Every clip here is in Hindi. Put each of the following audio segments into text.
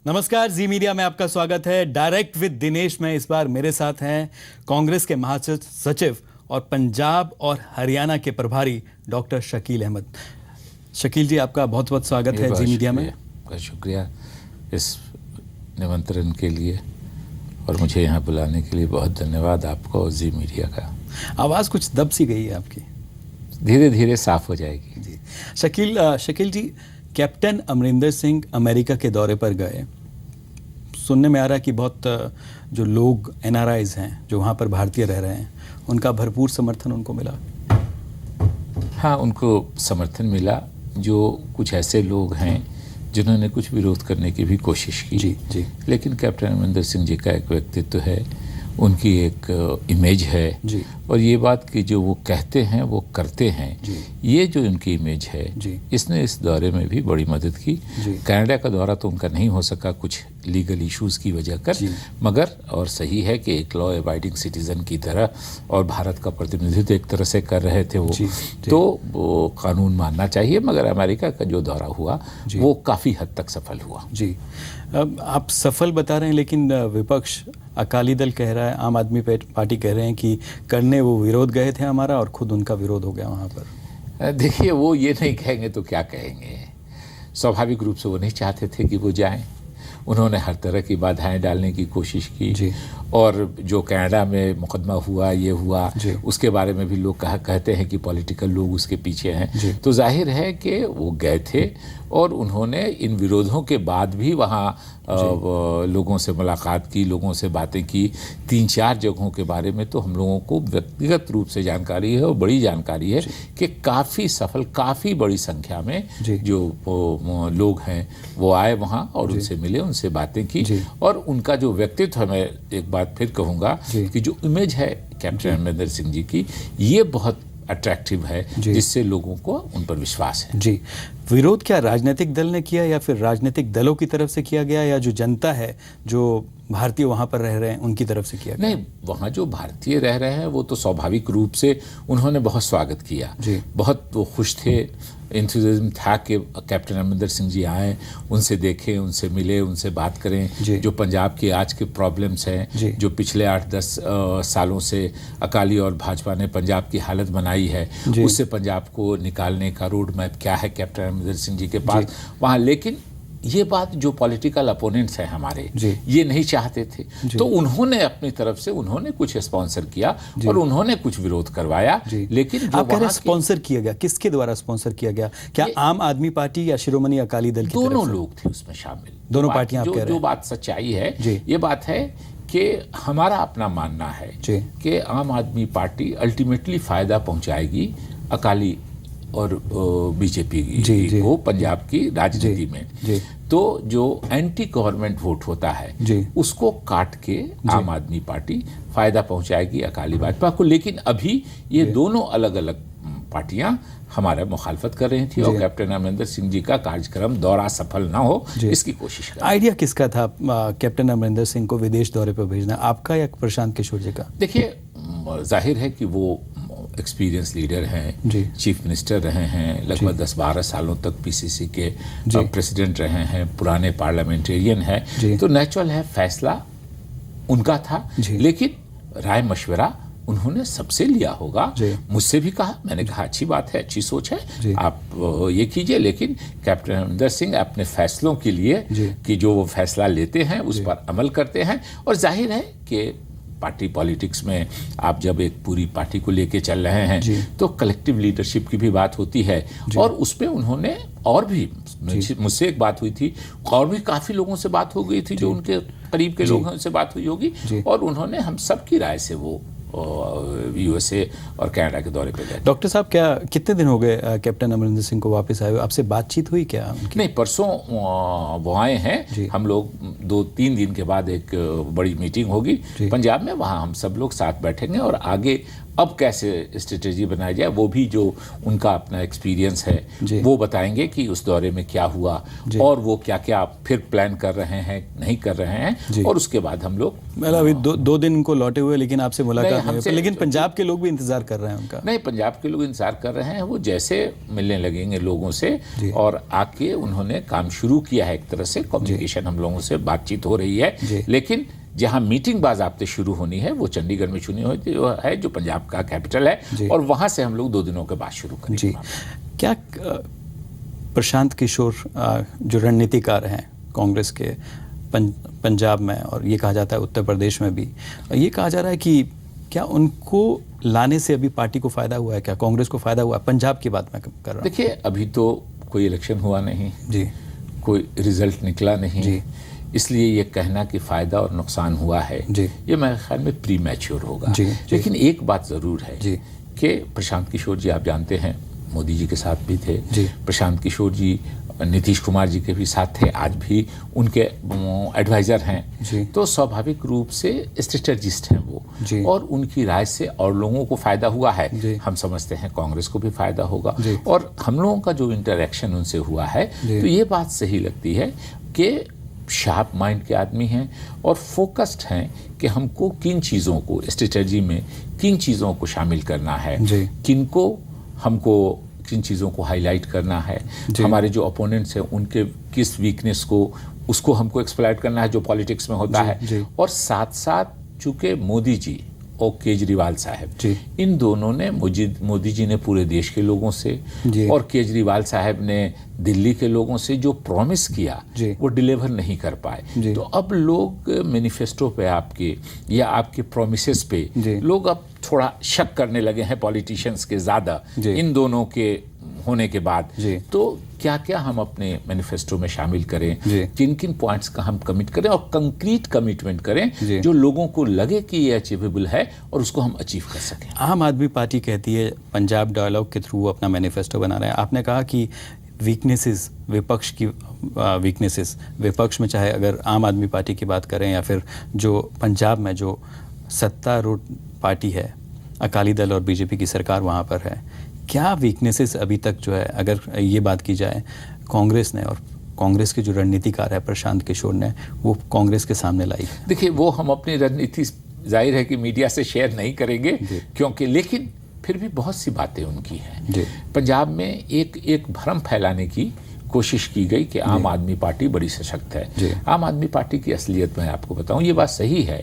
नमस्कार, जी मीडिया में आपका स्वागत है। डायरेक्ट विद दिनेश में इस बार मेरे साथ हैं कांग्रेस के महासचिव और पंजाब और हरियाणा के प्रभारी डॉक्टर शकील अहमद। शकील जी, आपका बहुत बहुत स्वागत है जी मीडिया में। बहुत शुक्रिया इस निमंत्रण के लिए और मुझे यहाँ बुलाने के लिए बहुत धन्यवाद आपको और जी मीडिया का। आवाज़ कुछ दब सी गई है आपकी, धीरे धीरे साफ हो जाएगी जी। शकील जी, कैप्टन अमरिंदर सिंह अमेरिका के दौरे पर गए। सुनने में आ रहा है कि बहुत जो लोग NRIs हैं जो वहाँ पर भारतीय रह रहे हैं, उनका भरपूर समर्थन उनको मिला। हाँ, उनको समर्थन मिला। जो कुछ ऐसे लोग हैं जिन्होंने कुछ विरोध करने की भी कोशिश की, जी। लेकिन कैप्टन अमरिंदर सिंह जी का एक व्यक्तित्व है, उनकी एक इमेज है जी। और ये बात कि जो वो कहते हैं वो करते हैं, ये जो उनकी इमेज है जी। इसने इस दौरे में भी बड़ी मदद की। कनाडा का दौरा तो उनका नहीं हो सका कुछ लीगल इश्यूज़ की वजह कर, मगर और सही है कि एक लॉ अबाइडिंग सिटीज़न की तरह और भारत का प्रतिनिधित्व एक तरह से कर रहे थे वो, तो वो कानून मानना चाहिए। मगर अमेरिका का जो दौरा हुआ वो काफ़ी हद तक सफल हुआ। जी, अब आप सफल बता रहे हैं, लेकिन विपक्ष अकाली दल कह रहा है, आम आदमी पार्टी कह रहे हैं कि करने वो विरोध गए थे हमारा और खुद उनका विरोध हो गया वहाँ पर। देखिए, वो ये नहीं कहेंगे तो क्या कहेंगे। स्वाभाविक रूप से वो नहीं चाहते थे कि वो जाएं। उन्होंने हर तरह की बाधाएं डालने की कोशिश की और जो कनाडा में मुकदमा हुआ, ये हुआ, उसके बारे में भी लोग कहते हैं कि पॉलिटिकल लोग उसके पीछे हैं। तो जाहिर है कि वो गए थे और उन्होंने इन विरोधों के बाद भी वहाँ लोगों से मुलाकात की, लोगों से बातें की। 3-4 जगहों के बारे में तो हम लोगों को व्यक्तिगत रूप से जानकारी है और बड़ी जानकारी है कि काफ़ी सफल, काफ़ी बड़ी संख्या में जो लोग हैं वो आए वहाँ और उनसे मिले, उनसे बातें की और उनका जो व्यक्तित्व, मैं एक बात फिर कहूँगा कि जो इमेज है कैप्टन अमरिंदर सिंह जी की, ये बहुत अट्रैक्टिव है, जिससे लोगों को उन पर विश्वास है। जी, विरोध क्या राजनीतिक दल ने किया या फिर राजनीतिक दलों की तरफ से किया गया, या जो जनता है, जो भारतीय वहाँ पर रह रहे हैं, उनकी तरफ से किया गया? नहीं, वहाँ जो भारतीय रह रहे हैं वो तो स्वाभाविक रूप से उन्होंने बहुत स्वागत किया, बहुत वो खुश थे। एंथुसियाज्म था कि कैप्टन अमरिंदर सिंह जी आए, उनसे देखें, उनसे मिले, उनसे बात करें। जो पंजाब के आज के प्रॉब्लम्स हैं, जो पिछले 8-10 सालों से अकाली और भाजपा ने पंजाब की हालत बनाई है, उससे पंजाब को निकालने का रोड मैप क्या है कैप्टन अमरिंदर सिंह जी के पास वहाँ। लेकिन ये बात जो पॉलिटिकल अपोनेंट्स हैं हमारे, ये नहीं चाहते थे, तो उन्होंने अपनी तरफ से उन्होंने कुछ स्पॉन्सर किया और उन्होंने कुछ विरोध करवाया। लेकिन आप कह रहे हैं स्पॉन्सर किया गया, किसके द्वारा स्पॉन्सर किया गया? क्या आम आदमी पार्टी या शिरोमणि अकाली दल की? दोनों लोग थे उसमें शामिल, दोनों पार्टियां। जो बात सच्चाई है ये बात है कि हमारा अपना मानना है कि आम आदमी पार्टी अल्टीमेटली फायदा पहुंचाएगी अकाली और बीजेपी को पंजाब की राजनीति में। तो जो एंटी गवर्नमेंट वोट होता है उसको काट के आम आदमी पार्टी फायदा पहुंचाएगी अकाली भाजपा को। लेकिन अभी ये दोनों अलग अलग पार्टियां हमारा मुखालफत कर रही थी और कैप्टन अमरिंदर सिंह जी का कार्यक्रम दौरा सफल ना हो इसकी कोशिश कर। आइडिया किसका था कैप्टन अमरिंदर सिंह को विदेश दौरे पर भेजना, आपका या प्रशांत किशोर जी का? देखिए, जाहिर है कि वो एक्सपीरियंस लीडर हैं, चीफ मिनिस्टर रहे हैं, लगभग 10-12 सालों तक PCC के प्रेसिडेंट रहे हैं, पुराने पार्लियामेंटेरियन हैं, तो नेचुरल है फैसला उनका था। लेकिन राय मशवरा उन्होंने सबसे लिया होगा। मुझसे भी कहा, मैंने कहा अच्छी बात है, अच्छी सोच है, आप ये कीजिए। लेकिन कैप्टन अमरिंदर सिंह अपने फैसलों के लिए कि जो वो फैसला लेते हैं उस पर अमल करते हैं। और जाहिर है कि पार्टी पॉलिटिक्स में आप जब एक पूरी पार्टी को लेके चल रहे हैं तो कलेक्टिव लीडरशिप की भी बात होती है और उस पे उन्होंने और भी, मुझसे एक बात हुई थी और भी काफ़ी लोगों से बात हो गई थी जो उनके करीब के लोग हैं, उनसे बात हुई होगी और उन्होंने हम सब की राय से वो USA और कनाडा के दौरे पे गए। डॉक्टर साहब, क्या कितने दिन हो गए कैप्टन अमरिंदर सिंह को वापस आए हुए? आपसे बातचीत हुई क्या उनकी? नहीं, परसों वो आए हैं। हम लोग 2-3 दिन के बाद एक बड़ी मीटिंग होगी पंजाब में, वहाँ हम सब लोग साथ बैठेंगे और आगे अब कैसे स्ट्रेटेजी बनाई जाए, वो भी जो उनका अपना एक्सपीरियंस है वो बताएंगे कि उस दौरे में क्या हुआ और वो क्या क्या फिर प्लान कर रहे हैं, नहीं कर रहे हैं। और उसके बाद हम लोग मतलब अभी दो दिन उनको लौटे हुए, लेकिन आपसे मुलाकात नहीं हुई। लेकिन पंजाब के लोग भी इंतजार कर रहे हैं उनका। नहीं, पंजाब के लोग इंतजार कर रहे हैं। वो जैसे मिलने लगेंगे लोगों से और आके उन्होंने काम शुरू किया है, एक तरह से कम्युनिकेशन हम लोगों से बातचीत हो रही है। लेकिन जहां मीटिंग बाज़ाब्ते शुरू होनी है वो चंडीगढ़ में शुरू होती है, जो पंजाब का कैपिटल है, और वहां से हम लोग 2 दिनों के बाद शुरू करेंगे। क्या प्रशांत किशोर जो रणनीतिकार हैं कांग्रेस के पंजाब में, और ये कहा जाता है उत्तर प्रदेश में भी, ये कहा जा रहा है कि क्या उनको लाने से अभी पार्टी को फायदा हुआ है, क्या कांग्रेस को फायदा हुआ है? पंजाब की बात मैं कर रहा हूँ। देखिए, अभी तो कोई इलेक्शन हुआ नहीं जी, कोई रिजल्ट निकला नहीं जी, इसलिए ये कहना कि फ़ायदा और नुकसान हुआ है ये मेरे ख्याल में प्री मैच्योर होगा। लेकिन एक बात ज़रूर है कि प्रशांत किशोर जी, आप जानते हैं, मोदी जी के साथ भी थे। प्रशांत किशोर जी नीतीश कुमार जी के भी साथ थे, आज भी उनके एडवाइज़र हैं। तो स्वाभाविक रूप से स्ट्रेटजिस्ट हैं वो, और उनकी राय से और लोगों को फ़ायदा हुआ है। हम समझते हैं कांग्रेस को भी फ़ायदा होगा। और हम लोगों का जो इंटरेक्शन उनसे हुआ है, तो ये बात सही लगती है कि शार्प माइंड के आदमी हैं और फोकस्ड हैं कि हमको किन चीज़ों को स्ट्रेटजी में, किन चीज़ों को शामिल करना है, किनको हमको किन चीज़ों को हाईलाइट करना है, हमारे जो अपोनेंट्स हैं उनके किस वीकनेस को, उसको हमको एक्सप्लॉइट करना है, जो पॉलिटिक्स में होता है। और साथ साथ चूँकि मोदी जी और केजरीवाल साहब, इन दोनों ने, मोदी जी ने पूरे देश के लोगों से और केजरीवाल साहब ने दिल्ली के लोगों से जो प्रॉमिस किया वो डिलीवर नहीं कर पाए। तो अब लोग मैनिफेस्टो पे आपके या आपके प्रॉमिसेस पे लोग अब थोड़ा शक करने लगे हैं, पॉलिटिशियंस के ज़्यादा, इन दोनों के होने के बाद। तो क्या क्या हम अपने मैनिफेस्टो में शामिल करें, किन किन पॉइंट्स का हम कमिट करें और कंक्रीट कमिटमेंट करें जो लोगों को लगे कि ये अचीवेबल है और उसको हम अचीव कर सकें। आम आदमी पार्टी कहती है पंजाब डायलॉग के थ्रू अपना मैनिफेस्टो बना रहे हैं। आपने कहा कि वीकनेसेस, विपक्ष की वीकनेसेस, विपक्ष में चाहे अगर आम आदमी पार्टी की बात करें या फिर जो पंजाब में जो सत्तारूढ़ पार्टी है, अकाली दल और बीजेपी की सरकार वहाँ पर है, क्या वीकनेसेस अभी तक जो है, अगर ये बात की जाए, कांग्रेस ने और कांग्रेस के जो रणनीतिकार है प्रशांत किशोर ने, वो कांग्रेस के सामने लाई? देखिए, वो हम अपनी रणनीति जाहिर है कि मीडिया से शेयर नहीं करेंगे, क्योंकि, लेकिन फिर भी बहुत सी बातें उनकी हैं। पंजाब में एक भ्रम फैलाने की कोशिश की गई कि आम आदमी पार्टी बड़ी सशक्त है। आम आदमी पार्टी की असलियत में आपको बताऊं, ये बात सही है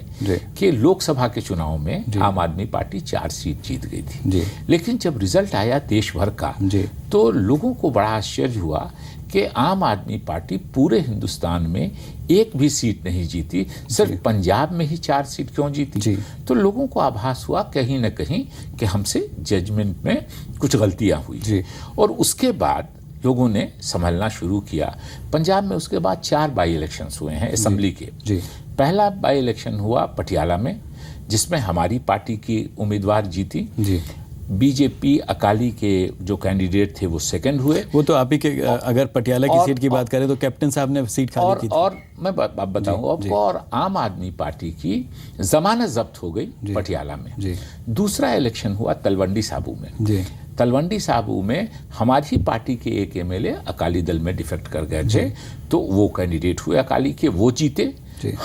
कि लोकसभा के चुनाव में आम आदमी पार्टी 4 सीट जीत गई थी। लेकिन जब रिजल्ट आया देश भर का, तो लोगों को बड़ा आश्चर्य हुआ कि आम आदमी पार्टी पूरे हिंदुस्तान में एक भी सीट नहीं जीती, सिर्फ पंजाब में ही 4 सीट क्यों जीती। तो लोगों को आभास हुआ कहीं न कहीं कि हमसे जजमेंट में कुछ गलतियां हुई। और उसके बाद लोगों ने संभलना शुरू किया। पंजाब में उसके बाद 4 बाई इलेक्शंस हुए हैं असेंबली के। पहला बाई इलेक्शन हुआ पटियाला में, जिसमें हमारी पार्टी की उम्मीदवार जीती। बीजेपी अकाली के जो कैंडिडेट थे वो सेकंड हुए। वो तो आप ही के, अगर पटियाला की सीट की बात करें तो कैप्टन साहब ने सीट खाली की थी। और मैं बताऊंगा आपको, और आम आदमी पार्टी की जमानत जब्त हो गई पटियाला में। दूसरा इलेक्शन हुआ तलवंडी साबू में। तलवंडी साबू में हमारी पार्टी के एक एमएलए अकाली दल में डिफेक्ट कर गए थे, तो वो कैंडिडेट हुए अकाली के, वो जीते,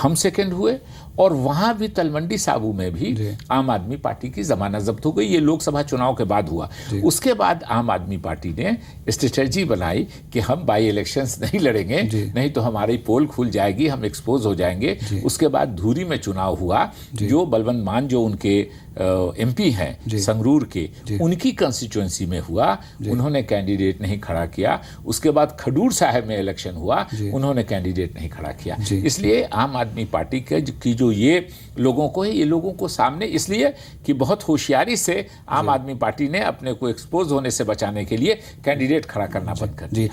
हम सेकंड हुए। और वहां भी तलवंडी साबू में भी आम आदमी पार्टी की जमानत जब्त हो गई। ये लोकसभा चुनाव के बाद हुआ। उसके बाद आम आदमी पार्टी ने स्ट्रेटजी बनाई कि हम बाई इलेक्शंस नहीं लड़ेंगे, नहीं तो हमारी पोल खुल जाएगी, हम एक्सपोज हो जाएंगे। उसके बाद धूरी में चुनाव हुआ, जो बलवंत मान जो उनके एमपी हैं संगरूर के, उनकी कंस्टिट्यूएंसी में हुआ, उन्होंने कैंडिडेट नहीं खड़ा किया। उसके बाद खडूर साहब में इलेक्शन हुआ, उन्होंने कैंडिडेट नहीं खड़ा किया। इसलिए आम आदमी पार्टी की जो ये लोगों को है, ये लोगों को सामने, इसलिए कि बहुत होशियारी से आम आदमी पार्टी ने अपने को एक्सपोज होने से बचाने के लिए कैंडिडेट खड़ा करना बंद कर दिया।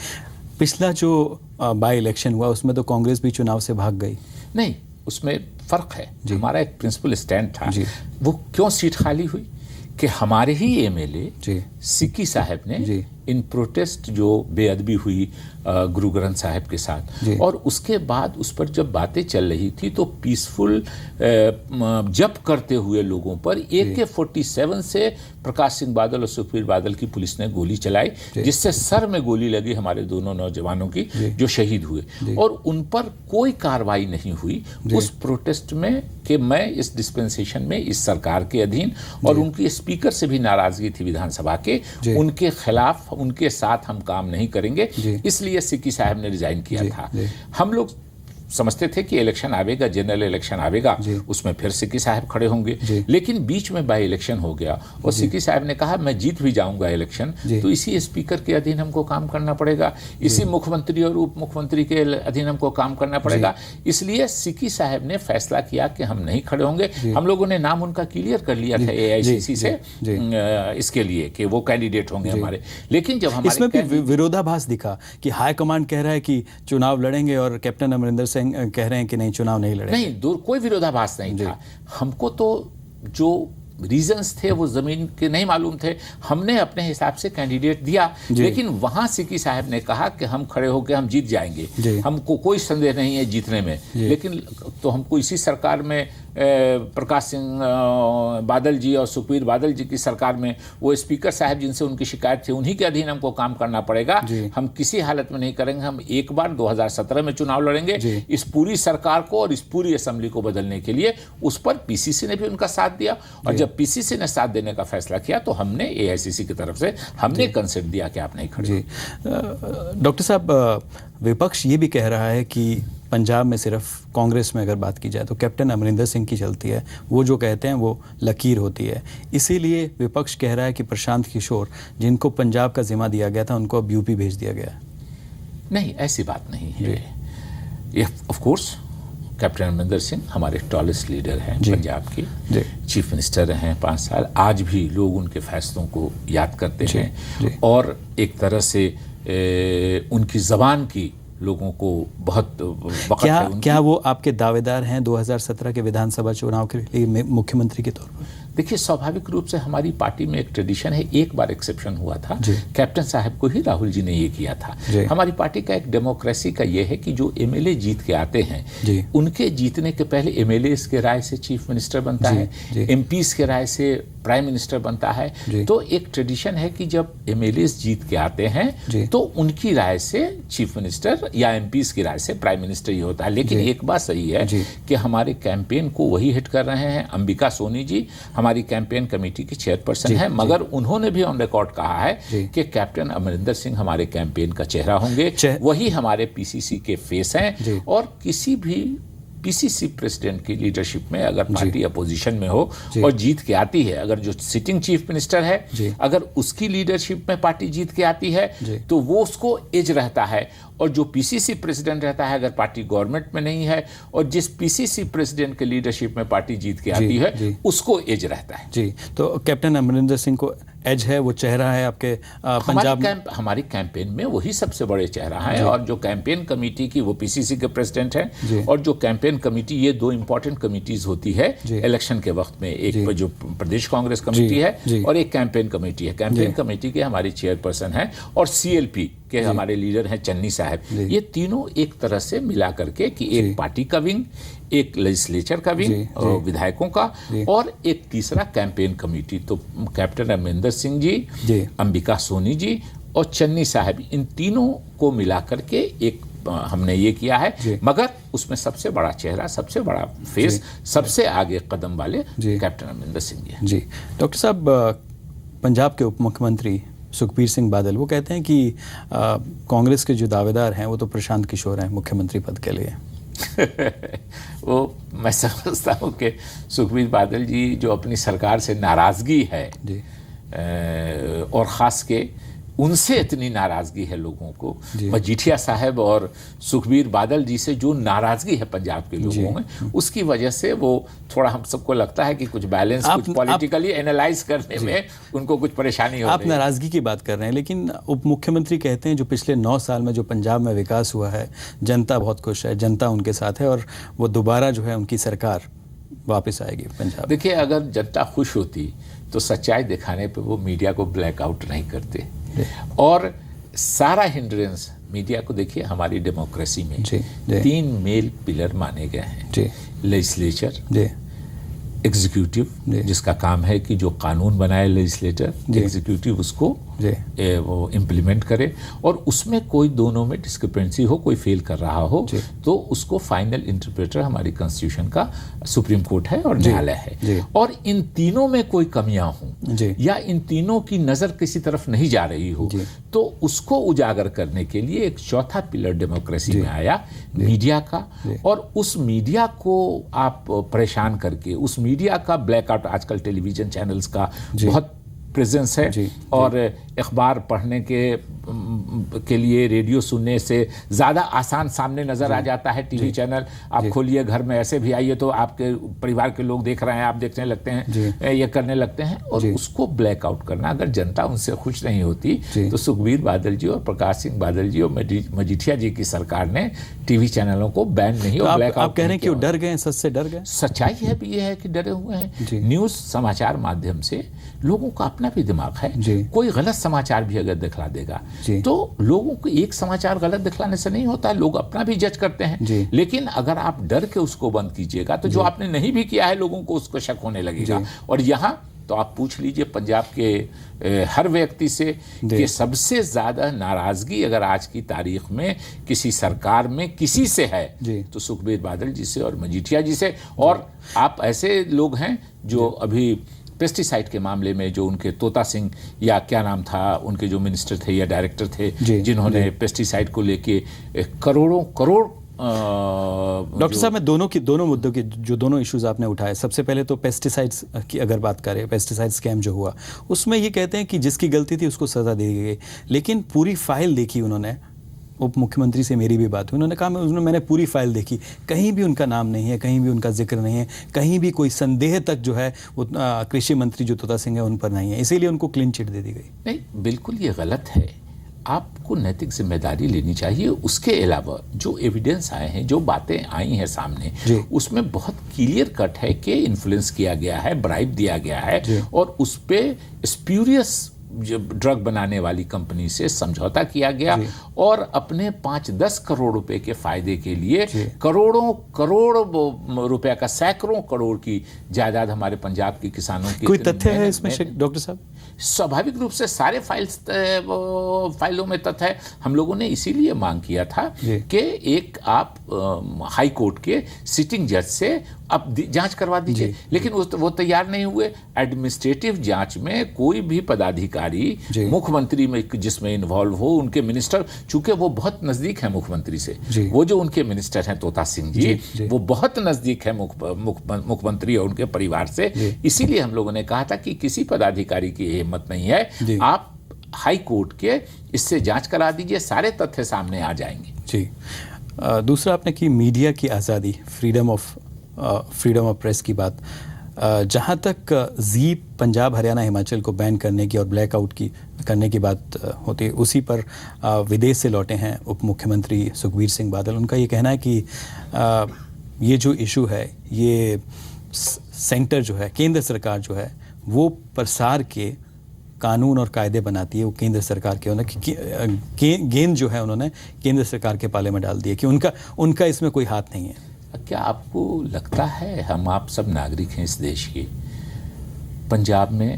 पिछला जो बाई इलेक्शन हुआ उसमें तो कांग्रेस भी चुनाव से भाग गई। नहीं, उसमें फर्क है। हमारा एक प्रिंसिपल स्टैंड था। वो क्यों सीट खाली हुई कि हमारे ही एमएलए सिक्की साहब ने इन प्रोटेस्ट जो बेअदबी हुई गुरु ग्रंथ साहिब के साथ, और उसके बाद उस पर जब बातें चल रही थी तो पीसफुल जब करते हुए लोगों पर AK-47 से प्रकाश सिंह बादल और सुखबीर बादल की पुलिस ने गोली चलाई, जिससे सर में गोली लगी हमारे दोनों नौजवानों की जो शहीद हुए, और उन पर कोई कार्रवाई नहीं हुई उस प्रोटेस्ट में कि मैं इस डिस्पेंसेशन में इस सरकार के अधीन, और उनकी स्पीकर से भी नाराजगी थी विधानसभा के, उनके खिलाफ उनके साथ हम काम नहीं करेंगे, इसलिए सिक्की साहब ने रिजाइन किया था। हम लोग समझते थे कि इलेक्शन आवेगा, जनरल इलेक्शन आवेगा, उसमें फिर सिक्की साहब खड़े होंगे, लेकिन बीच में बाई इलेक्शन हो गया और सिक्की साहब ने कहा मैं जीत भी जाऊंगा इलेक्शन, तो इसी स्पीकर के अधीन हमको काम करना पड़ेगा, इसी मुख्यमंत्री और उप मुख्यमंत्री के अधीन हमको काम करना पड़ेगा। इसलिए सिक्की साहब ने फैसला किया कि हम नहीं खड़े होंगे। हम लोगों ने नाम उनका क्लियर कर लिया था AICC से इसके लिए कि वो कैंडिडेट होंगे हमारे, लेकिन जब हमारे इसमें भी विरोधाभास दिखा कि हाईकमांड कह रहा है कि चुनाव लड़ेंगे और कैप्टन अमरिंदर सिंह कह रहे हैं कि नहीं, चुनाव नहीं लड़ेंगे। नहीं, दूर कोई विरोधाभास नहीं था। हमको तो जो रीजंस थे वो जमीन के नहीं मालूम थे, हमने अपने हिसाब से कैंडिडेट दिया, लेकिन वहां सिक्की साहब ने कहा कि हम खड़े होकर हम जीत जाएंगे, हमको कोई संदेह नहीं है जीतने में, लेकिन तो हमको इसी सरकार में प्रकाश सिंह बादल जी और सुखबीर बादल जी की सरकार में वो स्पीकर साहब जिनसे उनकी शिकायत थी उन्हीं के अधीन हमको काम करना पड़ेगा, हम किसी हालत में नहीं करेंगे, हम एक बार 2017 में चुनाव लड़ेंगे इस पूरी सरकार को और इस पूरी असेंबली को बदलने के लिए। उस पर PCC ने भी उनका साथ दिया, और जब PCC ने साथ देने का फैसला किया तो हमने AICC की तरफ से हमने कंसेंट दिया कि आप नहीं खड़े। डॉक्टर साहब, विपक्ष ये भी कह रहा है कि पंजाब में सिर्फ कांग्रेस में अगर बात की जाए तो कैप्टन अमरिंदर सिंह की चलती है, वो जो कहते हैं वो लकीर होती है, इसीलिए विपक्ष कह रहा है कि प्रशांत किशोर जिनको पंजाब का जिम्मा दिया गया था उनको अब UP भेज दिया गया। नहीं, ऐसी बात नहीं है। ये of course captain Amarinder Singh हमारे टॉलेस्ट लीडर हैं पंजाब के, चीफ मिनिस्टर रहे हैं 5 साल, आज भी लोग उनके फैसलों को याद करते हैं, और एक तरह से उनकी ज़बान की लोगों को बहुत वक़्त है। क्या वो आपके दावेदार हैं 2017 के विधानसभा चुनाव के लिए मुख्यमंत्री के तौर पर? देखिए, स्वाभाविक रूप से हमारी पार्टी में एक ट्रेडिशन है, एक बार एक्सेप्शन हुआ था, कैप्टन साहब को ही राहुल जी ने ये किया था। हमारी पार्टी का एक डेमोक्रेसी का ये है कि जो MLA जीत के आते हैं उनके जीतने के पहले MLAs के राय से चीफ मिनिस्टर बनता है, MPs के राय से प्राइम मिनिस्टर बनता है। तो एक ट्रेडिशन है कि जब MLAs जीत के आते हैं तो उनकी राय से चीफ मिनिस्टर या MPs की राय से प्राइम मिनिस्टर ही होता है। लेकिन एक बात सही है कि हमारे कैंपेन को वही हिट कर रहे हैं। अंबिका सोनी जी हमारी कैंपेन कमेटी की चेयरपर्सन है, मगर उन्होंने भी ऑन रिकॉर्ड कहा है कि कैप्टन अमरिंदर सिंह हमारे कैंपेन का चेहरा होंगे, वही हमारे PCC के फेस हैं, और किसी भी PCC प्रेसिडेंट की लीडरशिप में अगर पार्टी अपोजिशन में हो और जीत के आती है, अगर जो सिटिंग चीफ मिनिस्टर है अगर उसकी लीडरशिप में पार्टी जीत के आती है तो वो उसको एज रहता है, और जो PCC प्रेसिडेंट रहता है अगर पार्टी गवर्नमेंट में नहीं है और जिस PCC प्रेसिडेंट के लीडरशिप में पार्टी जीत के आती है उसको एज रहता है। जी, तो कैप्टन अमरिंदर सिंह को एज है, वो चेहरा है आपके पंजाब हमारी कैंपेन में वही सबसे बड़े चेहरा है, और जो कैंपेन कमेटी की वो PCC के प्रेसिडेंट हैं, और जो कैंपेन कमेटी, ये 2 इंपॉर्टेंट कमिटीज होती है इलेक्शन के वक्त में, एक जो प्रदेश कांग्रेस कमेटी है और एक कैंपेन कमेटी है। कैंपेन कमेटी के हमारी चेयरपर्सन है और CLP के हमारे लीडर हैं चन्नी साहब। ये तीनों एक तरह से मिला करके कि एक पार्टी का विंग, एक लेजिस्लेचर का विंग विधायकों का, और एक तीसरा कैंपेन कमेटी। तो कैप्टन अमरिंदर सिंह जी, अंबिका सोनी जी और चन्नी साहब, इन तीनों को मिला करके एक हमने ये किया है, मगर उसमें सबसे बड़ा चेहरा, सबसे बड़ा फेस, सबसे आगे कदम वाले कैप्टन अमरिंदर सिंह जी। डॉक्टर साहब, पंजाब के उप मुख्यमंत्री सुखबीर सिंह बादल वो कहते हैं कि कांग्रेस के जो दावेदार हैं वो तो प्रशांत किशोर हैं मुख्यमंत्री पद के लिए। वो मैं समझता हूँ कि सुखबीर बादल जी जो अपनी सरकार से नाराज़गी है और ख़ास के उनसे इतनी नाराज़गी है लोगों को, मजीठिया साहब और सुखबीर बादल जी से जो नाराज़गी है पंजाब के लोगों में, उसकी वजह से वो थोड़ा हम सबको लगता है कि कुछ बैलेंस, कुछ पॉलिटिकली एनालाइज करने में उनको कुछ परेशानी हो रही है। आप नाराज़गी की बात कर रहे हैं, लेकिन उप मुख्यमंत्री कहते हैं जो पिछले 9 साल में जो पंजाब में विकास हुआ है, जनता बहुत खुश है, जनता उनके साथ है और वो दोबारा जो है उनकी सरकार वापस आएगी पंजाब। देखिए, अगर जनता खुश होती तो सच्चाई दिखाने पे वो मीडिया को ब्लैकआउट नहीं करते। और सारा हिंड्रेंस मीडिया को देखिए, हमारी डेमोक्रेसी में 3 मेल पिलर माने गए हैं, लेजिस्लेचर, एग्जीक्यूटिव जिसका काम है कि जो कानून बनाए लेजिस्लेटर, एग्जीक्यूटिव उसको वो इम्प्लीमेंट करे, और उसमें कोई दोनों में डिस्क्रिपेंसी हो, कोई फेल कर रहा हो तो उसको फाइनल इंटरप्रेटर हमारी कॉन्स्टिट्यूशन का सुप्रीम कोर्ट है और न्यायालय है। और इन तीनों में कोई कमियां हों या इन तीनों की नजर किसी तरफ नहीं जा रही हो तो उसको उजागर करने के लिए एक चौथा पिलर डेमोक्रेसी में आया, मीडिया का। और उस मीडिया को आप परेशान करके, उस मीडिया का ब्लैकआउट, आजकल टेलीविजन चैनल्स का बहुत प्रेजेंस है और अखबार पढ़ने के लिए रेडियो सुनने से ज़्यादा आसान सामने नज़र आ जाता है टीवी चैनल। आप खोलिए, घर में ऐसे भी आइए तो आपके परिवार के लोग देख रहे हैं, आप देखने लगते हैं, ये करने लगते हैं। और उसको ब्लैकआउट करना, अगर जनता उनसे खुश नहीं होती तो सुखबीर बादल जी और प्रकाश सिंह बादल जी और मजीठिया जी की सरकार ने टीवी चैनलों को बैन नहीं और ब्लैकआउट। आप कह रहे हैं कि वो डर गए, सच से डर गए? सच्चाई है भी ये है कि डरे हुए हैं। न्यूज़ समाचार माध्यम से लोगों का अपना भी दिमाग है, कोई गलत समाचार भी अगर दिखला देगा तो लोगों को एक समाचार गलत दिखलाने से नहीं होता है, लोग अपना भी जज करते हैं। लेकिन अगर आप डर के उसको बंद कीजिएगा तो जो आपने नहीं भी किया है लोगों को उसको शक होने लगेगा। और यहाँ तो आप पूछ लीजिए पंजाब के हर व्यक्ति से कि सबसे ज्यादा नाराजगी अगर आज की तारीख में किसी सरकार में किसी से है तो सुखबीर बादल जी से और मजीठिया जी से। और आप ऐसे लोग हैं जो अभी पेस्टिसाइड के मामले में जो उनके तोता सिंह या क्या नाम था उनके जो मिनिस्टर थे या डायरेक्टर थे जिन्होंने पेस्टिसाइड को लेके करोड़ों करोड़ डॉक्टर साहब, मैं दोनों मुद्दों की जो दोनों इश्यूज आपने उठाए, सबसे पहले तो पेस्टिसाइड्स की अगर बात करें, पेस्टिसाइड स्कैम जो हुआ उसमें ये कहते हैं कि जिसकी गलती थी उसको सजा दी गई, लेकिन पूरी फाइल देखी उन्होंने। उप मुख्यमंत्री से मेरी भी बात हुई, उन्होंने कहा मैंने पूरी फाइल देखी, कहीं भी उनका नाम नहीं है, कहीं भी उनका जिक्र नहीं है, कहीं भी कोई संदेह तक जो है वो कृषि मंत्री जो तोता सिंह है उन पर नहीं है, इसीलिए उनको क्लीन चिट दे दी गई। नहीं, बिल्कुल ये गलत है। आपको नैतिक जिम्मेदारी लेनी चाहिए। उसके अलावा जो एविडेंस आए हैं, जो बातें आई हैं सामने, उसमें बहुत क्लियर कट है कि इन्फ्लुएंस किया गया है, ब्राइब दिया गया है और उस पर स्प्यूरियस ड्रग बनाने वाली कंपनी से समझौता किया गया और अपने 5-10 करोड़ रुपए के फायदे के लिए करोड़ों करोड़ रुपए का, सैकड़ों करोड़ की जायदाद हमारे पंजाब के किसानों की। कोई तथ्य है इसमें डॉक्टर साहब? स्वाभाविक रूप से सारे फाइलों में तथ्य है। हम लोगों ने इसीलिए मांग किया था कि एक आप हाई कोर्ट के सिटिंग जज से अब जांच करवा दीजिए, लेकिन वो तैयार नहीं हुए। एडमिनिस्ट्रेटिव जांच में कोई भी पदाधिकारी मुख्यमंत्री में जिसमें इन्वॉल्व हो, उनके मिनिस्टर, चूंकि वो बहुत नजदीक है मुख्यमंत्री से, वो जो उनके मिनिस्टर हैं तोता सिंह जी वो बहुत नजदीक है मुख्यमंत्री और उनके परिवार से। इसीलिए हम लोगों ने कहा था कि किसी पदाधिकारी की हिम्मत नहीं है, आप हाई कोर्ट के इससे जांच करा दीजिए, सारे तथ्य सामने आ जाएंगे। जी, दूसरा आपने की मीडिया की आज़ादी, फ्रीडम ऑफ प्रेस की बात, जहाँ तक जी पंजाब हरियाणा हिमाचल को बैन करने की और ब्लैकआउट की करने की बात होती है, उसी पर विदेश से लौटे हैं उप मुख्यमंत्री सुखबीर सिंह बादल। उनका ये कहना है कि ये जो इशू है, ये सेंटर जो है, केंद्र सरकार जो है वो प्रसार के कानून और कायदे बनाती है, वो केंद्र सरकार के गेंद जो है उन्होंने केंद्र सरकार के पाले में डाल दिया कि उनका इसमें कोई हाथ नहीं है। क्या आपको लगता है, हम आप सब नागरिक हैं इस देश के, पंजाब में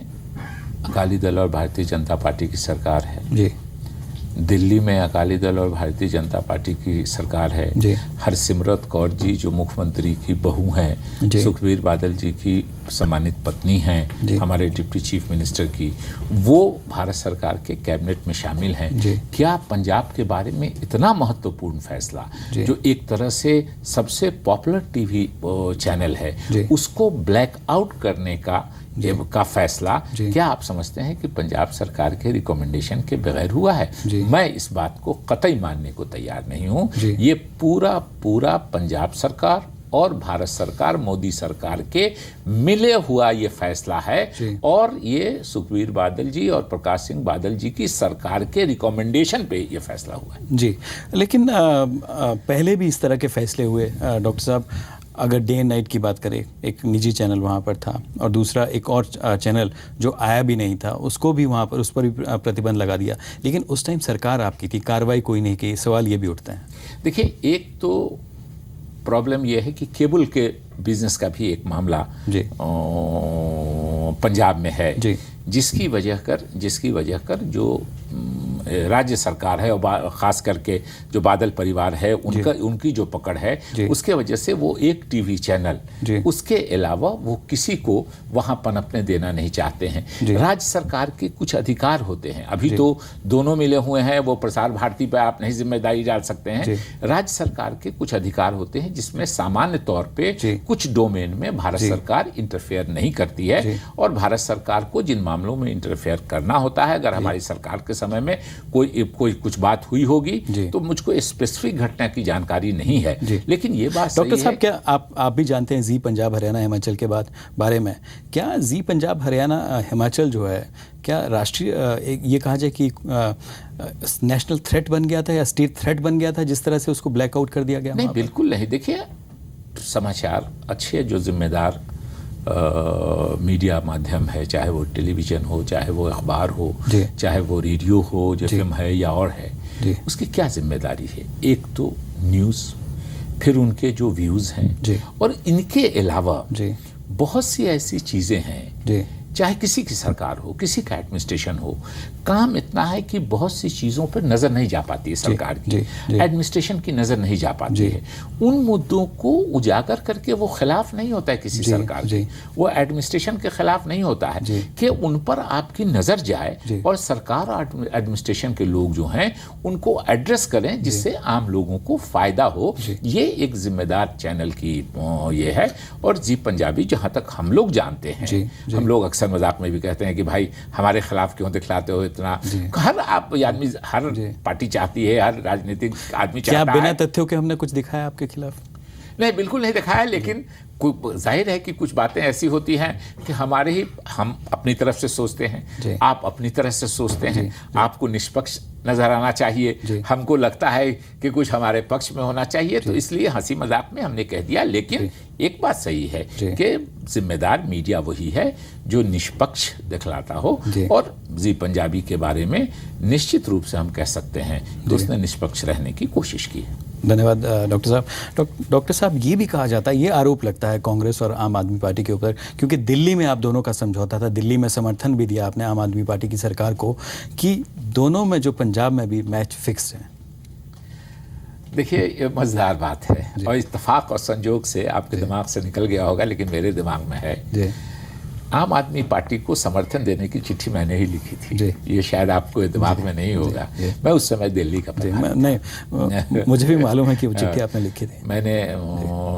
अकाली दल और भारतीय जनता पार्टी की सरकार है जी, दिल्ली में अकाली दल और भारतीय जनता पार्टी की सरकार है जी, हरसिमरत कौर जी जो मुख्यमंत्री की बहू हैं, सुखबीर बादल जी की सम्मानित पत्नी हैं, हमारे डिप्टी चीफ मिनिस्टर की, वो भारत सरकार के कैबिनेट में शामिल हैं। क्या पंजाब के बारे में इतना महत्वपूर्ण फैसला, जो एक तरह से सबसे पॉपुलर टीवी चैनल है, उसको ब्लैकआउट करने का फैसला, क्या आप समझते हैं कि पंजाब सरकार के रिकमेंडेशन के बगैर हुआ है? मैं इस बात को कतई मानने को तैयार नहीं हूं। ये पूरा पंजाब सरकार और भारत सरकार, मोदी सरकार के मिले हुआ ये फैसला है और ये सुखबीर बादल जी और प्रकाश सिंह बादल जी की सरकार के रिकमेंडेशन पे ये फैसला हुआ है। जी, लेकिन पहले भी इस तरह के फैसले हुए डॉक्टर साहब। अगर डे एंड नाइट की बात करें, एक निजी चैनल वहाँ पर था और दूसरा एक और चैनल जो आया भी नहीं था, उसको भी वहाँ पर, उस पर भी प्रतिबंध लगा दिया। लेकिन उस टाइम सरकार आपकी थी, कार्रवाई कोई नहीं की। सवाल ये भी उठता है। देखिए, एक तो प्रॉब्लम यह है कि केबल के बिजनेस का भी एक मामला पंजाब में है, जिसकी वजह कर जो राज्य सरकार है और खास करके जो बादल परिवार है उनकी जो पकड़ है, उसके वजह से वो एक टीवी चैनल, उसके अलावा वो किसी को वहां पनपने देना नहीं चाहते हैं। राज्य सरकार के कुछ अधिकार होते हैं, अभी तो दोनों मिले हुए हैं, वो प्रसार भारती पर आप नहीं जिम्मेदारी डाल सकते हैं। राज्य सरकार के कुछ अधिकार होते हैं जिसमें सामान्य तौर पे कुछ डोमेन में भारत सरकार इंटरफेयर नहीं करती है, और भारत सरकार को जिन मामलों में इंटरफेयर करना होता है, अगर हमारी सरकार के समय में कोई कुछ बात हुई होगी तो मुझको स्पेसिफिक घटना की जानकारी नहीं है, लेकिन ये बात डॉक्टर साहब, क्या आप भी जानते हैं जी पंजाब हरियाणा हिमाचल के बारे में? क्या जी पंजाब हरियाणा हिमाचल जो है, क्या राष्ट्रीय ये कहा जाए कि नेशनल थ्रेट बन गया था या स्टेट थ्रेट बन गया था, जिस तरह से उसको ब्लैकआउट कर दिया गया? नहीं, बिल्कुल नहीं। देखिए, समाचार अच्छे जो जिम्मेदार मीडिया माध्यम है, चाहे वो टेलीविज़न हो, चाहे वो अखबार हो, चाहे वो रेडियो हो, जो फिल्म है या और है, उसकी क्या जिम्मेदारी है? एक तो न्यूज़, फिर उनके जो व्यूज़ हैं, और इनके अलावा बहुत सी ऐसी चीज़ें हैं, चाहे किसी की सरकार हो, किसी का एडमिनिस्ट्रेशन हो, काम इतना है कि बहुत सी चीज़ों पर नज़र नहीं जा पाती है सरकार की, एडमिनिस्ट्रेशन की नज़र नहीं जा पाती है। उन मुद्दों को उजागर करके वो खिलाफ नहीं होता है किसी सरकार के, वो एडमिनिस्ट्रेशन के खिलाफ नहीं होता है कि उन पर आपकी नज़र जाए और सरकार और एडमिनिस्ट्रेशन के लोग जो हैं उनको एड्रेस करें, जिससे आम लोगों को फ़ायदा हो। ये एक जिम्मेदार चैनल की ये है। और जी पंजाबी, जहाँ तक हम लोग जानते हैं, हम लोग अक्सर मजाक में भी कहते हैं कि भाई हमारे खिलाफ क्यों दिखलाते हो इतना। हर आदमी, हर पार्टी चाहती है, हर राजनीतिक आदमी चाहता है। क्या बिना तथ्यों के हमने कुछ दिखाया आपके खिलाफ? नहीं, बिल्कुल नहीं दिखाया, लेकिन जाहिर है कि कुछ बातें ऐसी होती हैं कि हम अपनी तरफ से सोचते हैं, आप अपनी तरफ से सोचते हैं, आपको निष्पक्ष नजर आना चाहिए, हमको लगता है कि कुछ हमारे पक्ष में होना चाहिए, तो इसलिए हंसी मजाक में हमने कह दिया। लेकिन एक बात सही है कि जिम्मेदार मीडिया वही है जो निष्पक्ष दिखलाता हो, और जी पंजाबी के बारे में निश्चित रूप से हम कह सकते हैं कि उसने निष्पक्ष रहने की कोशिश की है। धन्यवाद डॉक्टर साहब। डॉक्टर साहब, ये भी कहा जाता है, ये आरोप लगता है कांग्रेस और आम आदमी पार्टी के ऊपर, क्योंकि दिल्ली में आप दोनों का समझौता था, दिल्ली में समर्थन भी दिया आपने आम आदमी पार्टी की सरकार को, कि दोनों में जो पंजाब में भी मैच फिक्स है। देखिए, ये मज़ेदार बात है और इत्तेफाक और संजोग से आपके दिमाग से निकल गया होगा, लेकिन मेरे दिमाग में है। आम आदमी पार्टी को समर्थन देने की चिट्ठी मैंने ही लिखी थी। ये शायद आपको दिमाग में नहीं होगा। मैं उस समय दिल्ली का नहीं, मुझे भी मालूम है कि वो चिट्ठी आपने लिखी थी। मैंने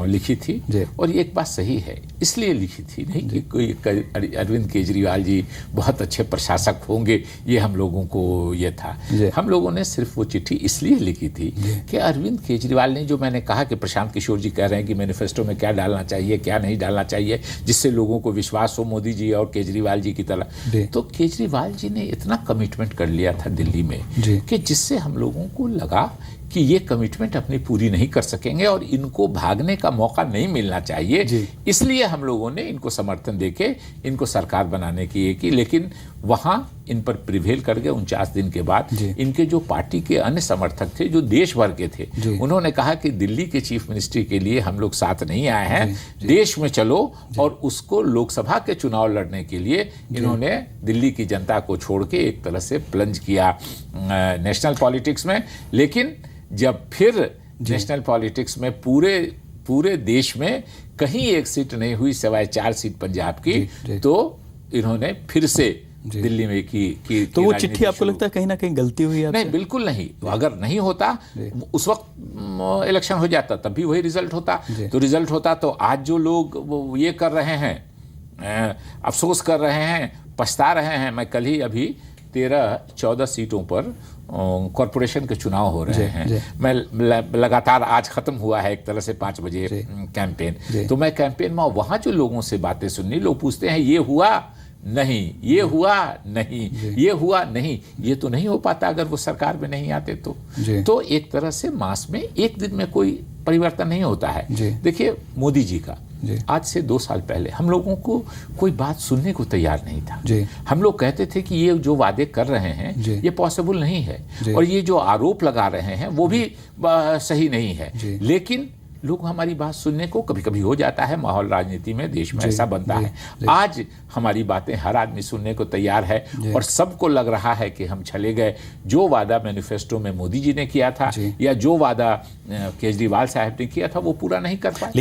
लिखी थी, और ये एक बात सही है, इसलिए लिखी थी नहीं कि कोई अरविंद केजरीवाल जी बहुत अच्छे प्रशासक होंगे, ये हम लोगों को ये था। हम लोगों ने सिर्फ वो चिट्ठी इसलिए लिखी थी कि अरविंद केजरीवाल ने, जो मैंने कहा कि प्रशांत किशोर जी कह रहे हैं कि मैनिफेस्टो में क्या डालना चाहिए, क्या नहीं डालना चाहिए, जिससे लोगों को विश्वास हो मोदी जी और केजरीवाल जी की तरह, तो केजरीवाल जी ने इतना कमिटमेंट कर लिया था दिल्ली में कि जिससे हम लोगों को लगा कि ये कमिटमेंट अपनी पूरी नहीं कर सकेंगे और इनको भागने का मौका नहीं मिलना चाहिए। इसलिए हम लोगों ने इनको समर्थन देके इनको सरकार बनाने की लेकिन वहाँ इन पर प्रिवेल कर गए। 49 दिन के बाद इनके जो पार्टी के अन्य समर्थक थे, जो देश भर के थे, उन्होंने कहा कि दिल्ली के चीफ मिनिस्ट्री के लिए हम लोग साथ नहीं आए हैं, देश में चलो, और उसको लोकसभा के चुनाव लड़ने के लिए इन्होंने दिल्ली की जनता को छोड़ के एक तरह से प्लंज किया नेशनल पॉलिटिक्स में। लेकिन जब फिर नेशनल पॉलिटिक्स में पूरे देश में कहीं एक सीट नहीं हुई सिवाय 4 सीट पंजाब की, तो इन्होंने फिर से दिल्ली में की तो वो चिट्ठी आपको लगता है कहीं ना कहीं गलती हुई है? नहीं, बिल्कुल नहीं। तो अगर नहीं होता, उस वक्त इलेक्शन हो जाता, तब भी वही रिजल्ट होता। तो रिजल्ट होता तो आज जो लोग ये कर रहे हैं, अफसोस कर रहे हैं, पछता रहे हैं। मैं कल ही अभी 13-14 सीटों पर कॉरपोरेशन के चुनाव हो रहे हैं। मैं लगातार, आज ख़त्म हुआ है एक तरह से 5 बजे कैंपेन, तो मैं कैंपेन में वहाँ जो लोगों से बातें सुननी, लोग पूछते हैं ये हुआ नहीं, ये हुआ नहीं, ये हुआ नहीं। ये तो नहीं हो पाता अगर वो सरकार में नहीं आते तो एक तरह से मास में एक दिन में कोई परिवर्तन नहीं होता है। देखिए मोदी जी का आज से 2 साल पहले हम लोगों को कोई बात सुनने को तैयार नहीं था। हम लोग कहते थे कि ये जो वादे कर रहे हैं ये पॉसिबल नहीं है, और ये जो आरोप लगा रहे हैं वो भी सही नहीं है। लेकिन लोग हमारी बात सुनने को कभी कभी हो जाता है, माहौल राजनीति में देश में ऐसा बनता है। आज हमारी बातें हर आदमी सुनने को तैयार है, और सबको लग रहा है कि हम चले गए, जो वादा मैनिफेस्टो में मोदी जी ने किया था या जो वादा केजरीवाल साहब ने किया था वो पूरा नहीं कर पाए।